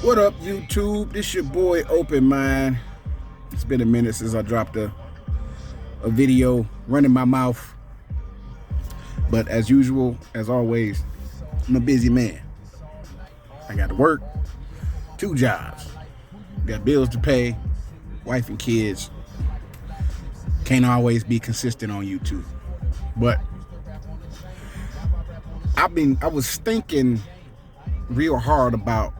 What up, YouTube? This your boy Open Mind. It's been a minute since I dropped a video running my mouth. But as usual, as always, I'm a busy man. I got to work, 2 jobs. Got bills to pay, wife and kids. Can't always be consistent on YouTube. But I was thinking real hard about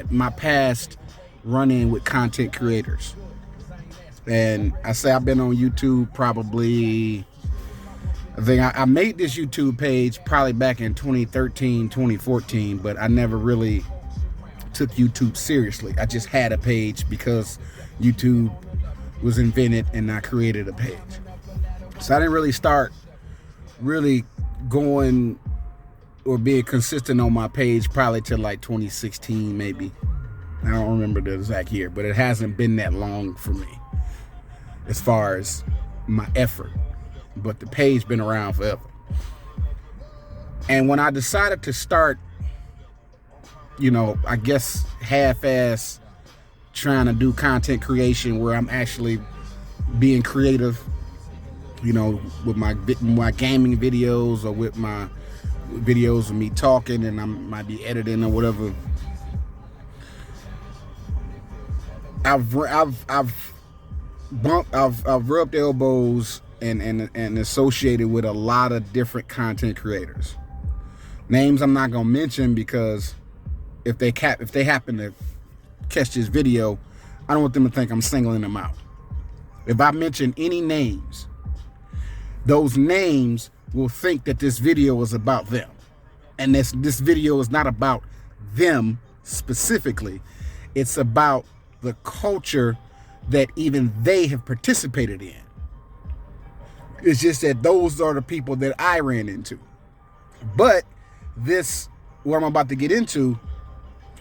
my past run-in with content creators. And I say I've been on YouTube probably, I made this YouTube page probably back in 2013, 2014, but I never really took YouTube seriously. I just had a page because YouTube was invented and I created a page. So I didn't really start going or being consistent on my page probably till like 2016 maybe. I don't remember the exact year, but it hasn't been that long for me as far as my effort. But the page been around forever. And when I decided to start, I guess half-ass trying to do content creation where I'm actually being creative, with my gaming videos or with my videos of me talking, and I might be editing or whatever. I've rubbed elbows and associated with a lot of different content creators. Names I'm not gonna mention because if they happen to catch this video, I don't want them to think I'm singling them out. If I mention any names, those names will think that this video is about them. And this video is not about them specifically. It's about the culture that even they have participated in. It's just that those are the people that I ran into. But what I'm about to get into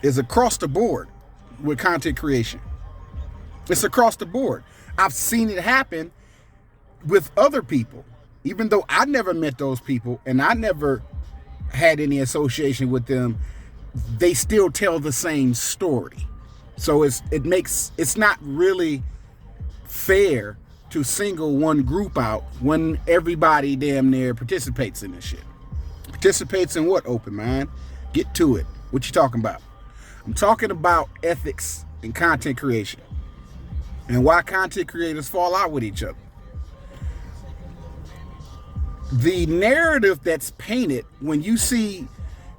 is across the board with content creation. It's across the board. I've seen it happen with other people. Even though I never met those people and I never had any association with them, they still tell the same story. So it's not really fair to single one group out when everybody damn near participates in this shit. Participates in what, Open Mind? Get to it. What you talking about? I'm talking about ethics and content creation and why content creators fall out with each other. The narrative that's painted when you see,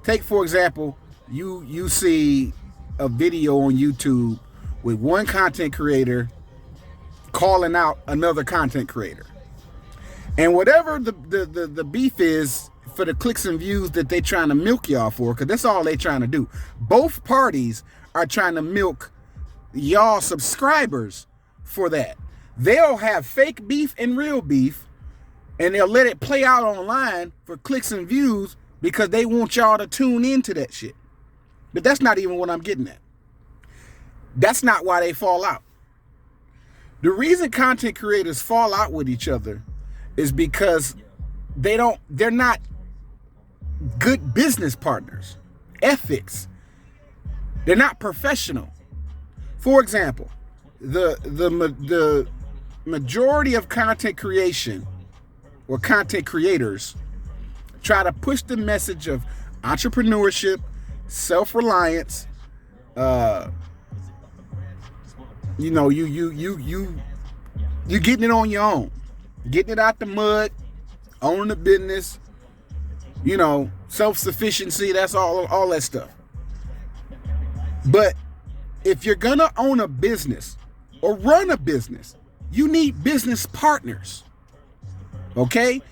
take for example, you see a video on YouTube with one content creator calling out another content creator. And whatever the beef is for the clicks and views that they trying to milk y'all for, because that's all they trying to do. Both parties are trying to milk y'all subscribers for that. They'll have fake beef and real beef, and they'll let it play out online for clicks and views because they want y'all to tune into that shit. But that's not even what I'm getting at. That's not why they fall out. The reason content creators fall out with each other is because they're not good business partners. Ethics. They're not professional. For example, the majority of content creation or content creators try to push the message of entrepreneurship, self-reliance, you getting it on your own, getting it out the mud, owning the business, self-sufficiency, that's all that stuff. But if you're gonna own a business or run a business, you need business partners. Okay?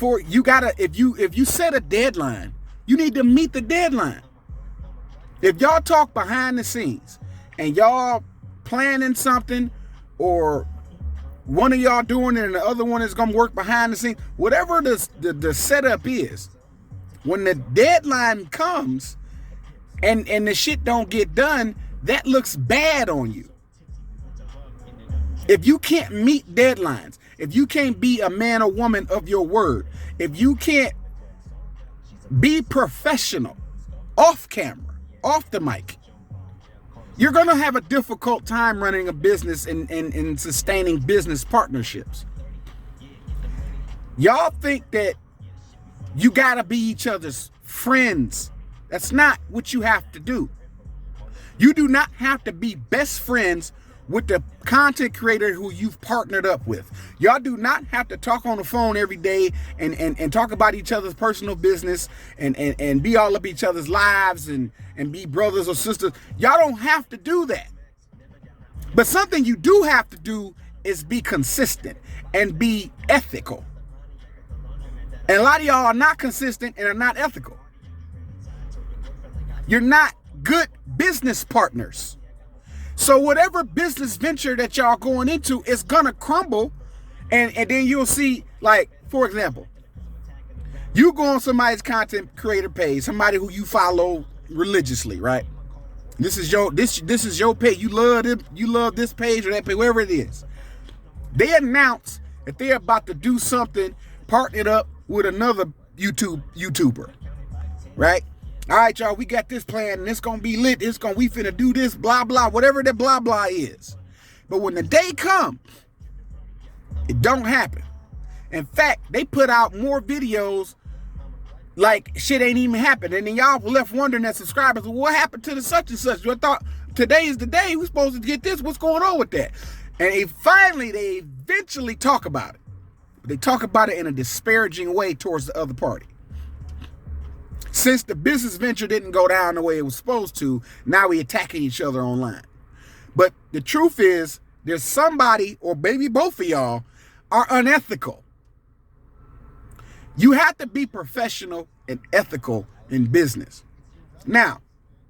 If you set a deadline, you need to meet the deadline. If y'all talk behind the scenes and y'all planning something, or one of y'all doing it and the other one is gonna work behind the scenes, whatever the setup is, when the deadline comes and the shit don't get done, that looks bad on you. If you can't meet deadlines, if you can't be a man or woman of your word, if you can't be professional off camera, off the mic. You're going to have a difficult time running a business and sustaining business partnerships. Y'all think that you got to be each other's friends. That's not what you have to do. You do not have to be best friends with the content creator who you've partnered up with. Y'all do not have to talk on the phone every day and talk about each other's personal business and be all up each other's lives and be brothers or sisters. Y'all don't have to do that. But something you do have to do is be consistent and be ethical. And a lot of y'all are not consistent and are not ethical. You're not good business partners. So whatever business venture that y'all going into is gonna crumble, and then you'll see, like, for example, you go on somebody's content creator page, somebody who you follow religiously, right? This is your page. You love this page or that page, wherever it is. They announce that they're about to do something, partnered up with another YouTuber, right? All right, y'all, we got this plan, and it's gonna be lit. We finna do this, blah blah, whatever that blah blah is. But when the day comes, it don't happen. In fact, they put out more videos like shit ain't even happened, and then y'all left wondering as subscribers, well, what happened to the such and such? I thought today is the day we're supposed to get this. What's going on with that? And they eventually talk about it. But they talk about it in a disparaging way towards the other party. Since the business venture didn't go down the way it was supposed to, now we attacking each other online. But the truth is, there's somebody, or maybe both of y'all, are unethical. You have to be professional and ethical in business. Now,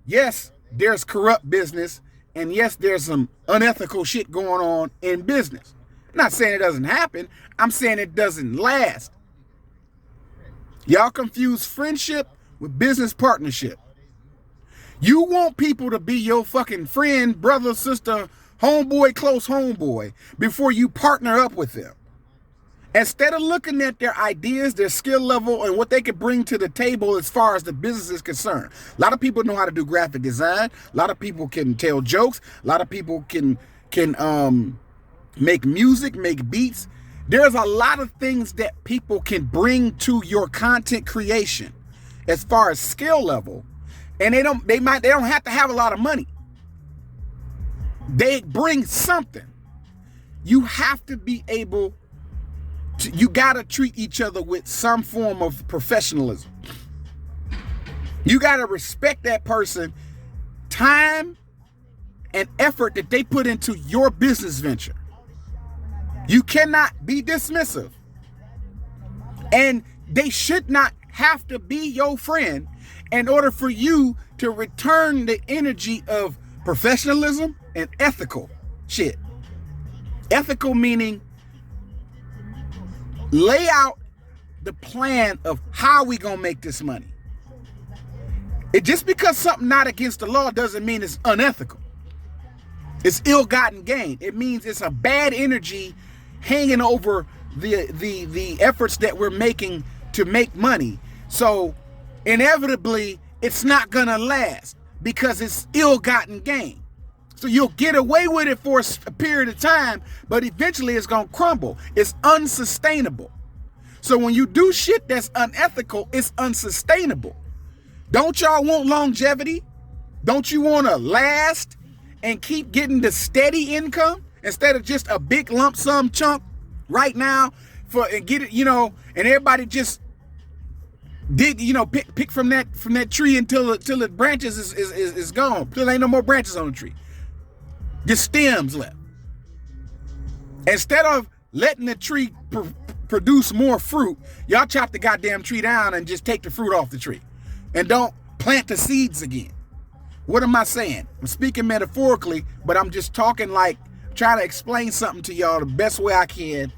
yes, there's corrupt business, and yes, there's some unethical shit going on in business. I'm not saying it doesn't happen. I'm saying it doesn't last. Y'all confuse friendship with business partnership. You want people to be your fucking friend, brother, sister, homeboy, close homeboy before you partner up with them. Instead of looking at their ideas, their skill level, and what they can bring to the table as far as the business is concerned. A lot of people know how to do graphic design. A lot of people can tell jokes. A lot of people can make music, make beats. There's a lot of things that people can bring to your content creation as far as skill level, and they don't have to have a lot of money. They bring something. You have to be able to, you gotta treat each other with some form of professionalism. You gotta respect that person, time and effort that they put into your business venture. You cannot be dismissive. And they should not have to be your friend in order for you to return the energy of professionalism and ethical shit. Ethical meaning lay out the plan of how we gonna make this money. It just because something not against the law doesn't mean it's unethical. It's ill-gotten gain. It means it's a bad energy hanging over the efforts that we're making to make money. So inevitably, it's not gonna last because it's ill-gotten gain. So you'll get away with it for a period of time, but eventually it's gonna crumble. It's unsustainable. So when you do shit that's unethical, it's unsustainable. Don't y'all want longevity? Don't you want to last and keep getting the steady income instead of just a big lump sum chunk right now and get it, and everybody just dig, pick from that tree until the branches is gone. Till there ain't no more branches on the tree. Just stems left. Instead of letting the tree produce more fruit, y'all chop the goddamn tree down and just take the fruit off the tree. And don't plant the seeds again. What am I saying? I'm speaking metaphorically, but I'm just talking like trying to explain something to y'all the best way I can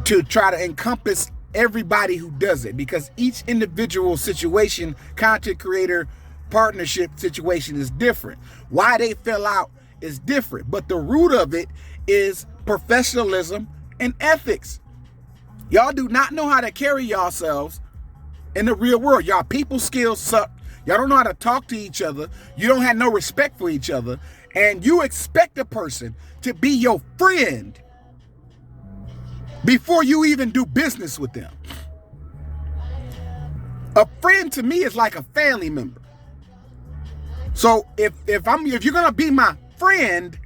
to try to encompass everybody who does it, because each individual situation, content creator, partnership situation is different. Why they fell out is different, but the root of it is professionalism and ethics. Y'all do not know how to carry yourselves in the real world. Y'all people skills suck. Y'all don't know how to talk to each other. You don't have no respect for each other. And you expect a person to be your friend before you even do business with them. A friend to me is like a family member. So if you're gonna be my friend,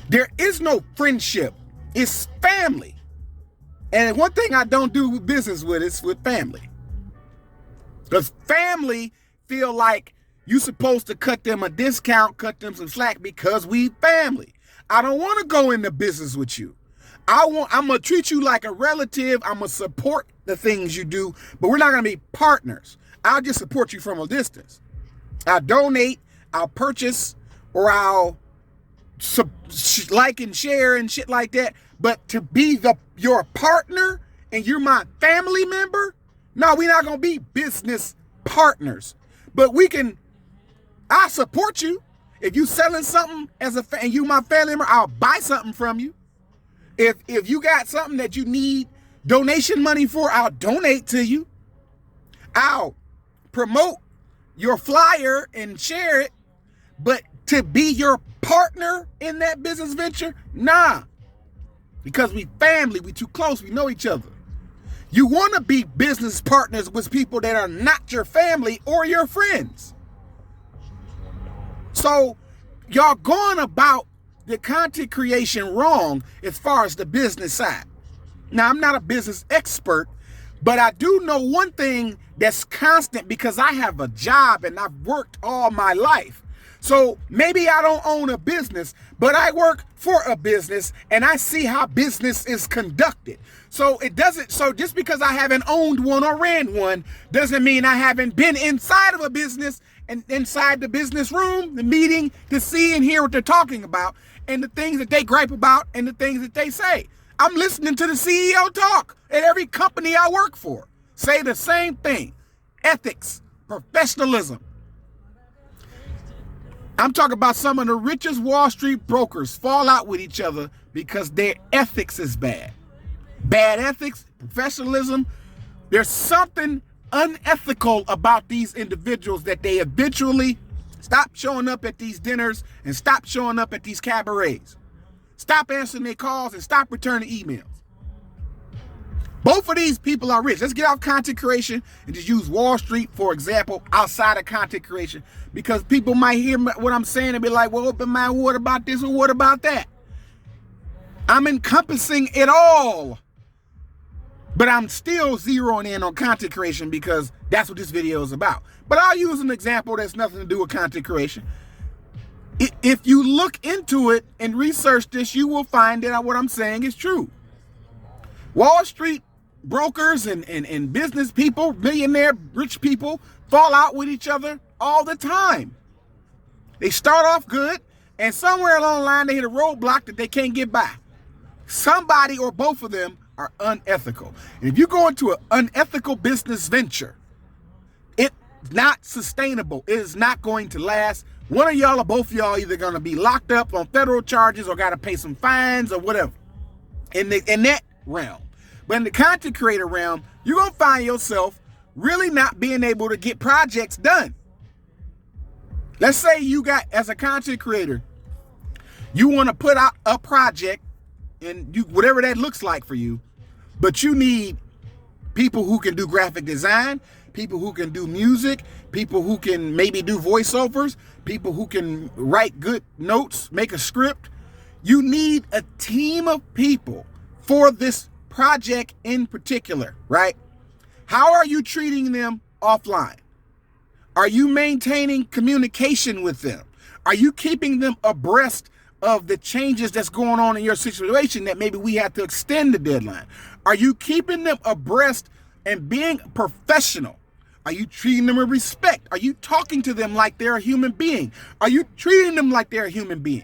there is no friendship. It's family. And one thing I don't do business with is with family. Because family feel like you supposed to cut them a discount, cut them some slack because we family. I don't want to go into business with you. I'm going to treat you like a relative. I'm going to support the things you do, but we're not going to be partners. I'll just support you from a distance. I'll donate, I'll purchase, or I'll like and share and shit like that. But to be your partner and you're my family member, no, we're not going to be business partners. But I'll support you. If you selling something and you my family member, I'll buy something from you. If you got something that you need donation money for, I'll donate to you. I'll promote your flyer and share it. But to be your partner in that business venture, nah. Because we family, we too close, we know each other. You want to be business partners with people that are not your family or your friends. So y'all going about the content creation wrong as far as the business side. Now, I'm not a business expert, but I do know one thing that's constant because I have a job and I've worked all my life. So maybe I don't own a business, but I work for a business and I see how business is conducted. So just because I haven't owned one or ran one doesn't mean I haven't been inside of a business and inside the business room, the meeting, to see and hear what they're talking about and the things that they gripe about and the things that they say. I'm listening to the CEO talk at every company I work for. Say the same thing. Ethics, professionalism. I'm talking about some of the richest Wall Street brokers fall out with each other because their ethics is bad. Bad ethics, professionalism. There's something unethical about these individuals that they eventually stop showing up at these dinners and stop showing up at these cabarets. Stop answering their calls and stop returning emails. Both of these people are rich. Let's get off content creation and just use Wall Street, for example, outside of content creation, because people might hear what I'm saying and be like, well, but man, what about this or what about that? I'm encompassing it all, but I'm still zeroing in on content creation because that's what this video is about. But I'll use an example that's nothing to do with content creation. If you look into it and research this, you will find that what I'm saying is true. Wall Street brokers and business people, millionaire, rich people, fall out with each other all the time. They start off good, and somewhere along the line, they hit a roadblock that they can't get by. Somebody or both of them are unethical. And if you go into an unethical business venture, it's not sustainable. It is not going to last. One of y'all or both of y'all either going to be locked up on federal charges or got to pay some fines or whatever in that realm. But in the content creator realm, you're going to find yourself really not being able to get projects done. Let's say you got, as a content creator, you want to put out a project and whatever that looks like for you, but you need people who can do graphic design, people who can do music, people who can maybe do voiceovers, people who can write good notes, make a script. You need a team of people for this project in particular, right? How are you treating them offline? Are you maintaining communication with them? Are you keeping them abreast of the changes that's going on in your situation that maybe we have to extend the deadline? Are you keeping them abreast and being professional? Are you treating them with respect? Are you talking to them like they're a human being? Are you treating them like they're a human being?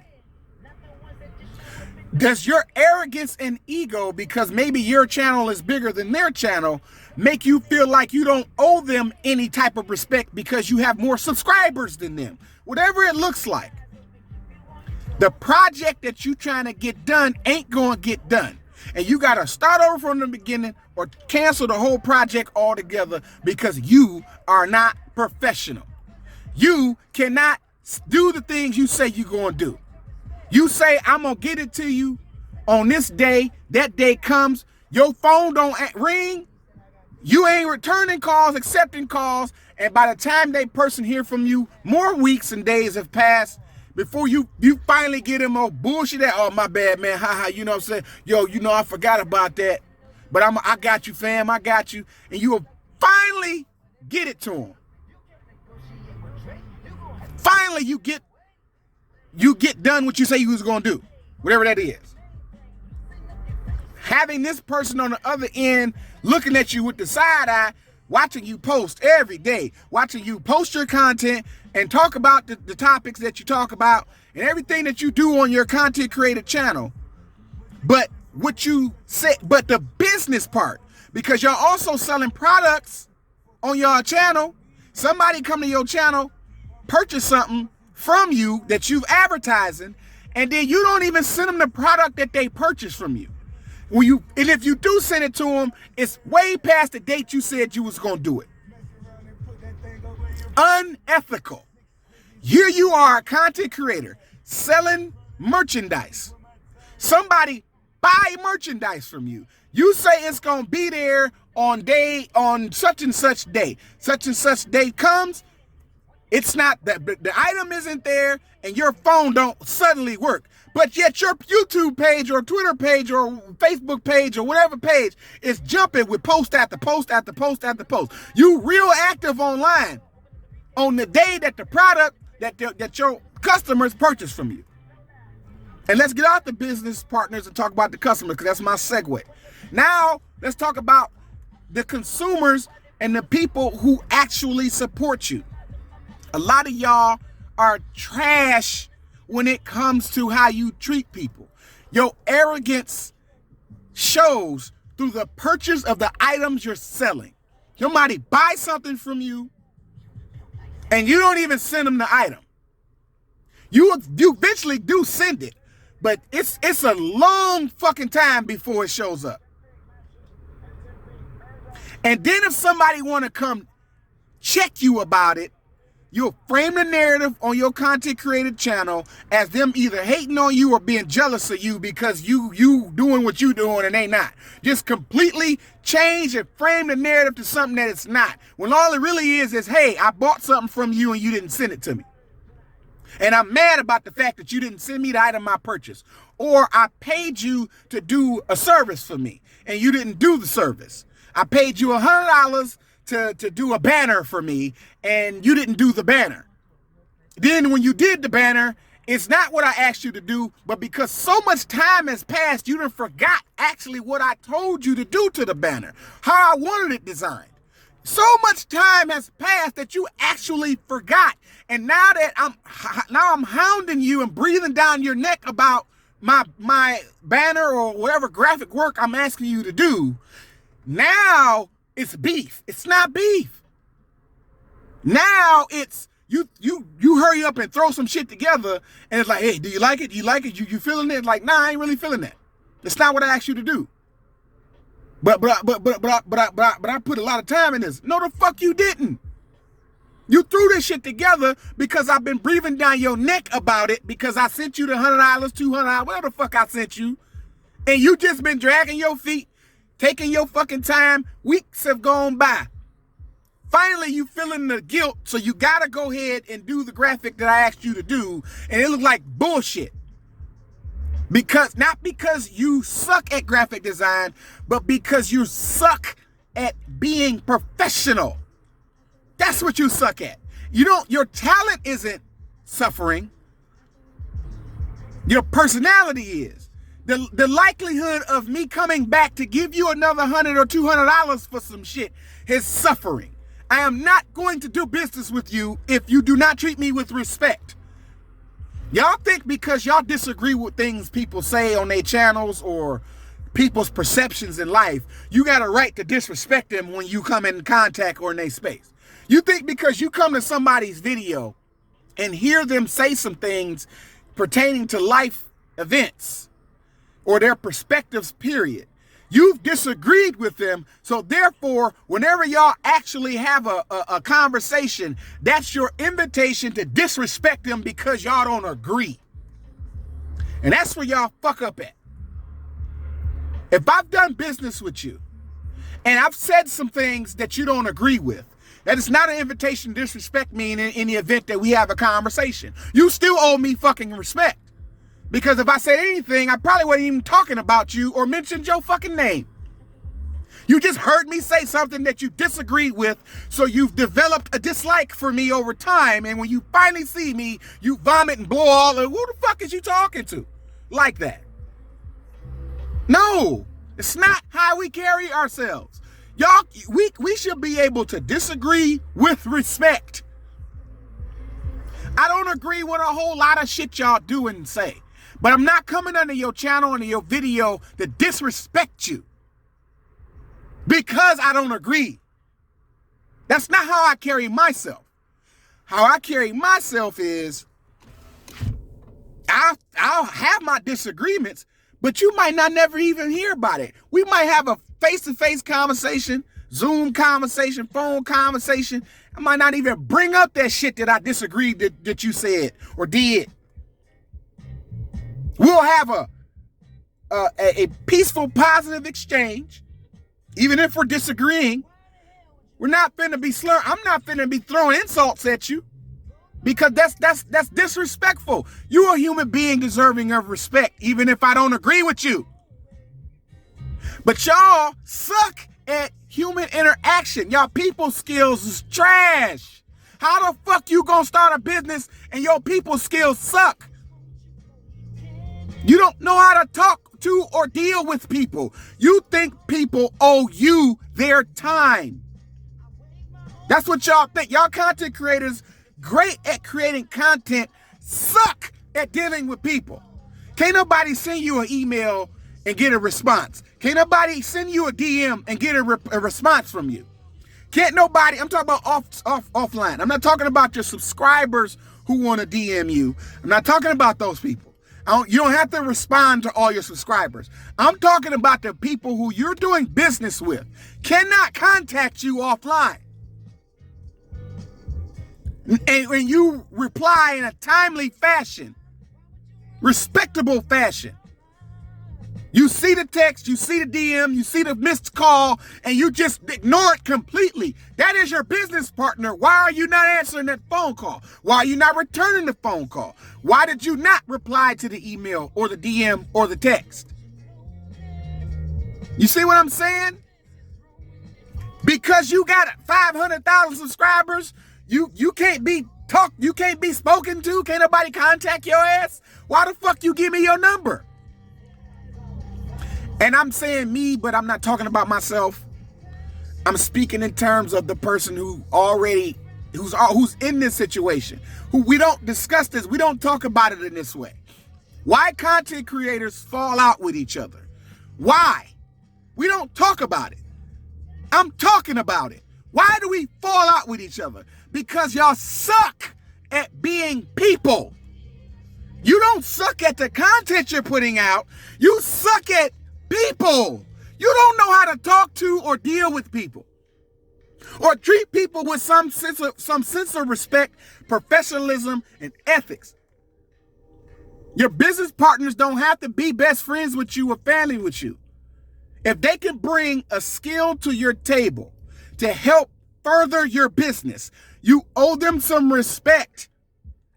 Does your arrogance and ego, because maybe your channel is bigger than their channel, make you feel like you don't owe them any type of respect because you have more subscribers than them? Whatever it looks like. The project that you're trying to get done ain't going to get done. And you got to start over from the beginning or cancel the whole project altogether because you are not professional. You cannot do the things you say you're going to do. You say, I'm going to get it to you on this day. That day comes. Your phone don't ring. You ain't returning calls, accepting calls. And by the time that person hear from you, more weeks and days have passed before you finally get him all bullshit. Oh, my bad, man. Ha, you know what I'm saying? Yo, you know, I forgot about that. But I got you, fam. I got you. And you will finally get it to him. Finally, you get done what you say you was going to do. Whatever that is. Having this person on the other end looking at you with the side eye, watching you post every day, watching you post your content and talk about the topics that you talk about and everything that you do on your content creator channel. But what you say, but the business part, because you're also selling products on your channel. Somebody come to your channel, purchase something from you that you've advertising, and then you don't even send them the product that they purchased from you. And if you do send it to them, it's way past the date you said you was going to do it. Unethical. Here you are, a content creator, selling merchandise. Somebody buy merchandise from you. You say it's going to be there on such and such day. Such and such day comes. It's not that the item isn't there and your phone don't suddenly work. But yet your YouTube page or Twitter page or Facebook page or whatever page is jumping with post after post after post after post. You real active online on the day that the product that your customers purchase from you. And let's get out the business partners and talk about the customers, because that's my segue. Now let's talk about the consumers and the people who actually support you. A lot of y'all are trash when it comes to how you treat people. Your arrogance shows through the purchase of the items you're selling. Somebody buy something from you and you don't even send them the item. You eventually do send it, but it's a long fucking time before it shows up. And then if somebody want to come check you about it, you'll frame the narrative on your content creator channel as them either hating on you or being jealous of you because you doing what you doing and they not. Just completely change and frame the narrative to something that it's not. When all it really is, hey, I bought something from you and you didn't send it to me. And I'm mad about the fact that you didn't send me the item I purchased. Or I paid you to do a service for me and you didn't do the service. I paid you $100 to do a banner for me and you didn't do the banner. Then when you did the banner, it's not what I asked you to do, but because so much time has passed, you done forgot actually what I told you to do to the banner, how I wanted it designed. So much time has passed that you actually forgot. And now that I'm hounding you and breathing down your neck about my banner or whatever graphic work I'm asking you to do, now it's beef. It's not beef. Now it's you hurry up and throw some shit together and it's like, hey, do you like it? Do you like it? You feeling it? Like, nah, I ain't really feeling that. That's not what I asked you to do. But I put a lot of time in this. No, the fuck you didn't. You threw this shit together because I've been breathing down your neck about it because I sent you the $100, $200, whatever the fuck I sent you. And you just been dragging your feet, taking your fucking time. Weeks have gone by. Finally, you feeling the guilt, so you gotta go ahead and do the graphic that I asked you to do, and it looked like bullshit. Not because you suck at graphic design, but because you suck at being professional. That's what you suck at. Your talent isn't suffering. Your personality is. The likelihood of me coming back to give you another $100 or $200 for some shit is suffering. I am not going to do business with you if you do not treat me with respect. Y'all think because y'all disagree with things people say on their channels or people's perceptions in life, you got a right to disrespect them when you come in contact or in their space. You think because you come to somebody's video and hear them say some things pertaining to life events or their perspectives, period, You've disagreed with them, so therefore, whenever y'all actually have a conversation, that's your invitation to disrespect them because y'all don't agree. And that's where y'all fuck up at. If I've done business with you, and I've said some things that you don't agree with, that is not an invitation to disrespect me in the event that we have a conversation. You still owe me fucking respect. Because if I said anything, I probably wasn't even talking about you or mentioned your fucking name. You just heard me say something that you disagreed with, so you've developed a dislike for me over time, and when you finally see me, you vomit and blow all of, who the fuck is you talking to? Like that. No, it's not how we carry ourselves. Y'all, we should be able to disagree with respect. I don't agree with a whole lot of shit y'all do and say. But I'm not coming under your channel, under your video to disrespect you because I don't agree. That's not how I carry myself. How I carry myself is I'll have my disagreements, but you might not never even hear about it. We might have a face-to-face conversation, Zoom conversation, phone conversation. I might not even bring up that shit that I disagreed that you said or did. We'll have a peaceful, positive exchange, even if we're disagreeing. We're not finna be slurring. I'm not finna be throwing insults at you because that's disrespectful. You're a human being deserving of respect, even if I don't agree with you. But y'all suck at human interaction. Y'all people skills is trash. How the fuck you gonna start a business and your people skills suck? You don't know how to talk to or deal with people. You think people owe you their time. That's what y'all think. Y'all content creators, great at creating content, suck at dealing with people. Can't nobody send you an email and get a response. Can't nobody send you a DM and get a response from you. Can't nobody, I'm talking about offline. I'm not talking about your subscribers who want to DM you. I'm not talking about those people. You don't have to respond to all your subscribers. I'm talking about the people who you're doing business with cannot contact you offline. And when you reply in a timely fashion, respectable fashion, you see the text, you see the DM, you see the missed call, and you just ignore it completely. That is your business partner. Why are you not answering that phone call? Why are you not returning the phone call? Why did you not reply to the email or the DM or the text? You see what I'm saying? Because you got 500,000 subscribers, you can't be spoken to. Can't nobody contact your ass. Why the fuck you give me your number? And I'm saying me, but I'm not talking about myself. I'm speaking in terms of the person who's in this situation. Who we don't discuss this. We don't talk about it in this way. Why content creators fall out with each other? Why? We don't talk about it. I'm talking about it. Why do we fall out with each other? Because y'all suck at being people. You don't suck at the content you're putting out. You suck at people. You don't know how to talk to or deal with people or treat people with some sense of respect, professionalism, and ethics. Your business partners don't have to be best friends with you or family with you. If they can bring a skill to your table to help further your business, you owe them some respect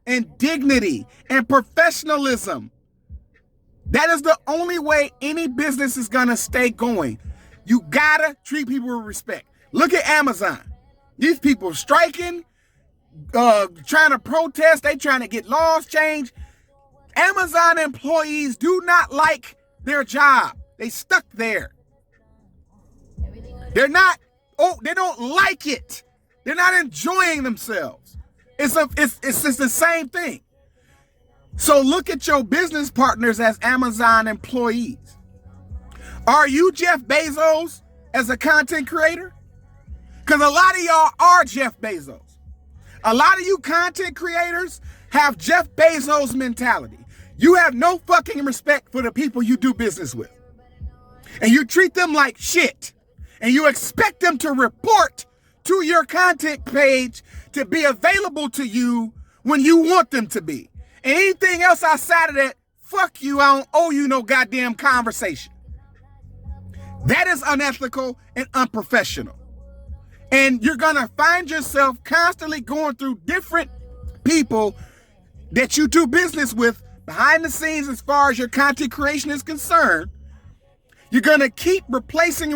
and dignity and professionalism. That is the only way any business is gonna stay going. You gotta treat people with respect. Look at Amazon. These people striking, trying to protest, they trying to get laws changed. Amazon employees do not like their job. They stuck there. They don't like it. They're not enjoying themselves. It's just the same thing. So look at your business partners as Amazon employees. Are you Jeff Bezos as a content creator? Because a lot of y'all are Jeff Bezos. A lot of you content creators have Jeff Bezos mentality. You have no fucking respect for the people you do business with. and you treat them like shit, and you expect them to report to your content page to be available to you when you want them to be. And anything else outside of that, fuck you, I don't owe you no goddamn conversation. That is unethical and unprofessional. And you're gonna find yourself constantly going through different people that you do business with behind the scenes as far as your content creation is concerned. You're gonna keep replacing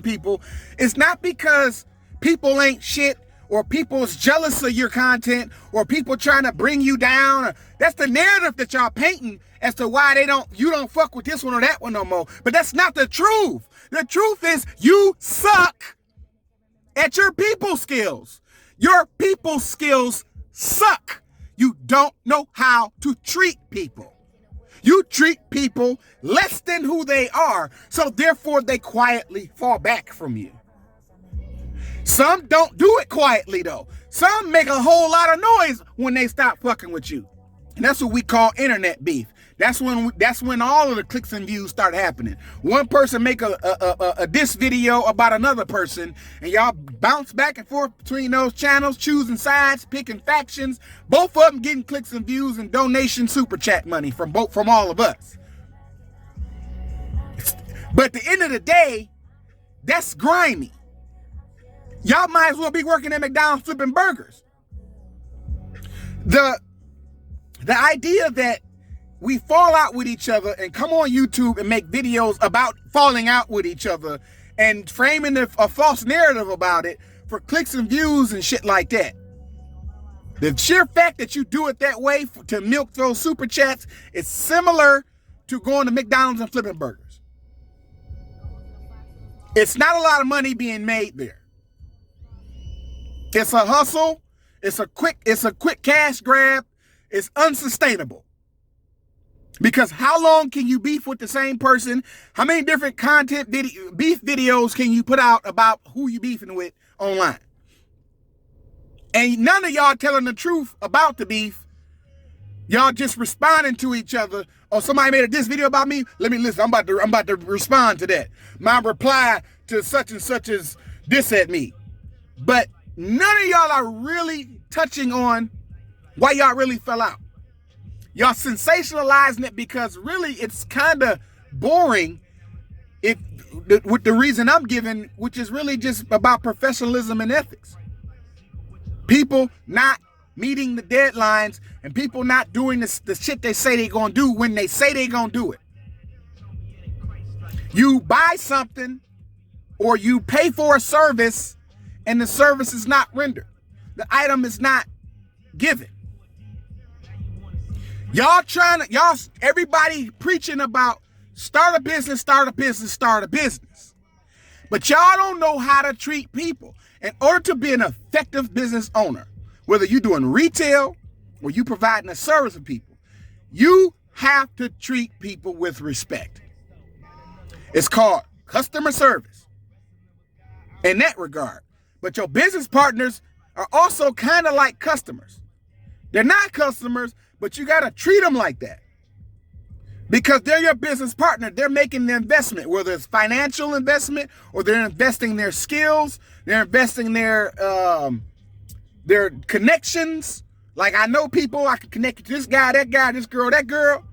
people. It's not because people ain't shit or people's jealous of your content or people trying to bring you down. That's the narrative that y'all painting as to why you don't fuck with this one or that one no more. But that's not the truth. The truth is you suck at your people skills. Your people skills suck. You don't know how to treat people. You treat people less than who they are, so therefore they quietly fall back from you. Some don't do it quietly though. Some make a whole lot of noise when they stop fucking with you. And that's what we call internet beef. That's when all of the clicks and views start happening. One person make a diss video about another person, and y'all bounce back and forth between those channels, choosing sides, picking factions. Both of them getting clicks and views and donation super chat money from all of us. But at the end of the day, that's grimy. Y'all might as well be working at McDonald's flipping burgers. The idea that we fall out with each other and come on YouTube and make videos about falling out with each other and framing a false narrative about it for clicks and views and shit like that. The sheer fact that you do it that way to milk those super chats is similar to going to McDonald's and flipping burgers. It's not a lot of money being made there. It's a hustle. It's a quick cash grab. It's unsustainable. Because how long can you beef with the same person? How many different beef videos can you put out about who you beefing with online? And none of y'all telling the truth about the beef. Y'all just responding to each other. Oh, somebody made this video about me. Let me listen. I'm about to respond to that. My reply to such and such is this at me. But none of y'all are really touching on why y'all really fell out. Y'all sensationalizing it because really it's kind of boring with the reason I'm giving, which is really just about professionalism and ethics. People not meeting the deadlines and people not doing the shit they say they're going to do when they say they're going to do it. You buy something or you pay for a service and the service is not rendered. The item is not given. Everybody preaching about start a business. But y'all don't know how to treat people. In order to be an effective business owner, whether you're doing retail or you providing a service to people, you have to treat people with respect. It's called customer service in that regard. But your business partners are also kind of like customers. They're not customers, but you got to treat them like that. Because they're your business partner. They're making the investment, whether it's financial investment or they're investing their skills, they're investing their connections. Like I know people, I can connect you to this guy, this girl, that girl.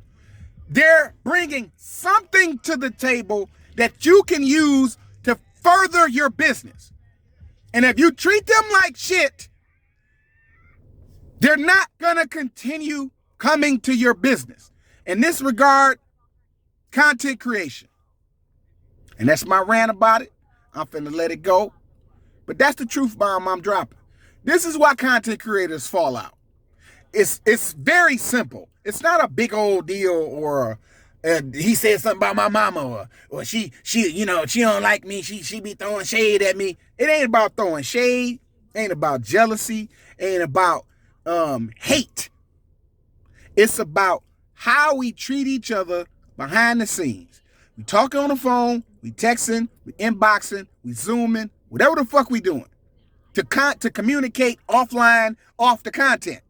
They're bringing something to the table that you can use to further your business. And if you treat them like shit, they're not going to continue coming to your business. In this regard, content creation. And that's my rant about it. I'm finna let it go. But that's the truth bomb I'm dropping. This is why content creators fall out. It's very simple. It's not a big old deal or he said something about my mama or she don't like me. She be throwing shade at me. It ain't about throwing shade. Ain't about jealousy. Ain't about hate. It's about how we treat each other behind the scenes. We talking on the phone, we texting, we inboxing, we zooming, whatever the fuck we doing to communicate offline, off the content.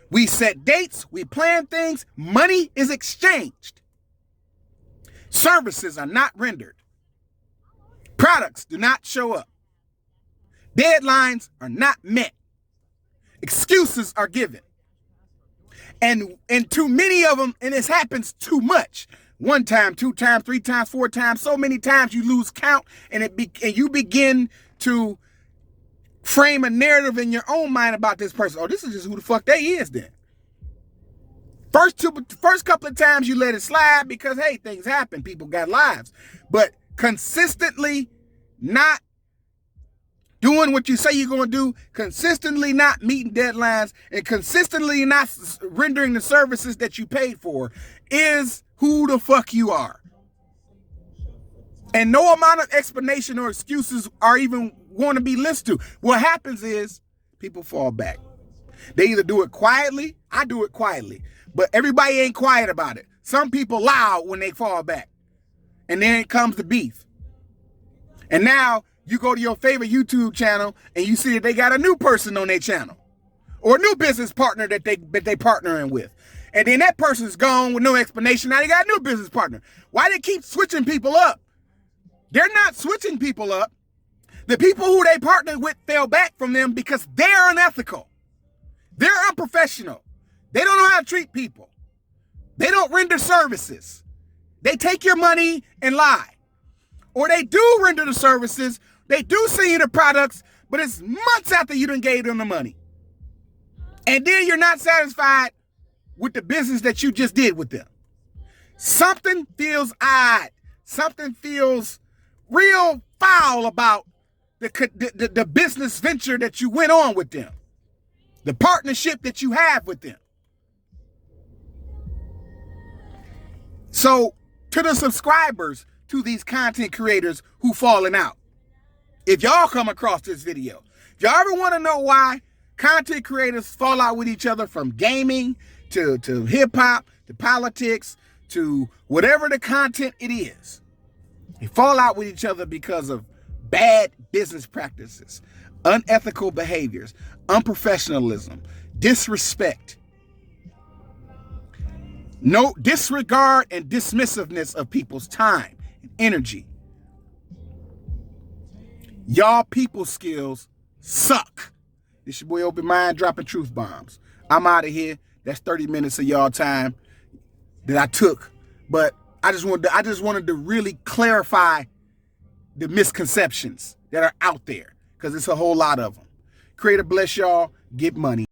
We set dates, we plan things, money is exchanged. Services are not rendered. Products do not show up. Deadlines are not met. Excuses are given. And too many of them, and this happens too much. 1 time, 2 times, 3 times, 4 times, so many times you lose count, and you begin to frame a narrative in your own mind about this person. Oh, this is just who the fuck they is then. First couple of times you let it slide because, hey, things happen. People got lives. But consistently not doing what you say you're going to do, consistently not meeting deadlines, and consistently not rendering the services that you paid for is who the fuck you are. And no amount of explanation or excuses are even going to be listened to. What happens is people fall back. They either do it quietly. I do it quietly. But everybody ain't quiet about it. Some people loud when they fall back. And then comes the beef. And now you go to your favorite YouTube channel and you see that they got a new person on their channel. Or a new business partner that they partnering with. And then that person's gone with no explanation. Now they got a new business partner. Why they keep switching people up? They're not switching people up. The people who they partnered with fell back from them because they're unethical. They're unprofessional. They don't know how to treat people. They don't render services. They take your money and lie. Or they do render the services. They do send you the products, but it's months after you done gave them the money. And then you're not satisfied with the business that you just did with them. Something feels odd. Something feels real foul about the business venture that you went on with them. The partnership that you have with them. So, to the subscribers, to these content creators who falling out, if y'all come across this video, if y'all ever want to know why content creators fall out with each other, from gaming to hip-hop to politics to whatever the content it is, they fall out with each other because of bad business practices, unethical behaviors, unprofessionalism, disrespect, no disregard and dismissiveness of people's time and energy. Y'all people skills suck. This your boy Open Mind dropping truth bombs. I'm out of here. That's 30 minutes of y'all time that I took. But I just wanted to really clarify the misconceptions that are out there, because it's a whole lot of them. Creator bless y'all. Get money.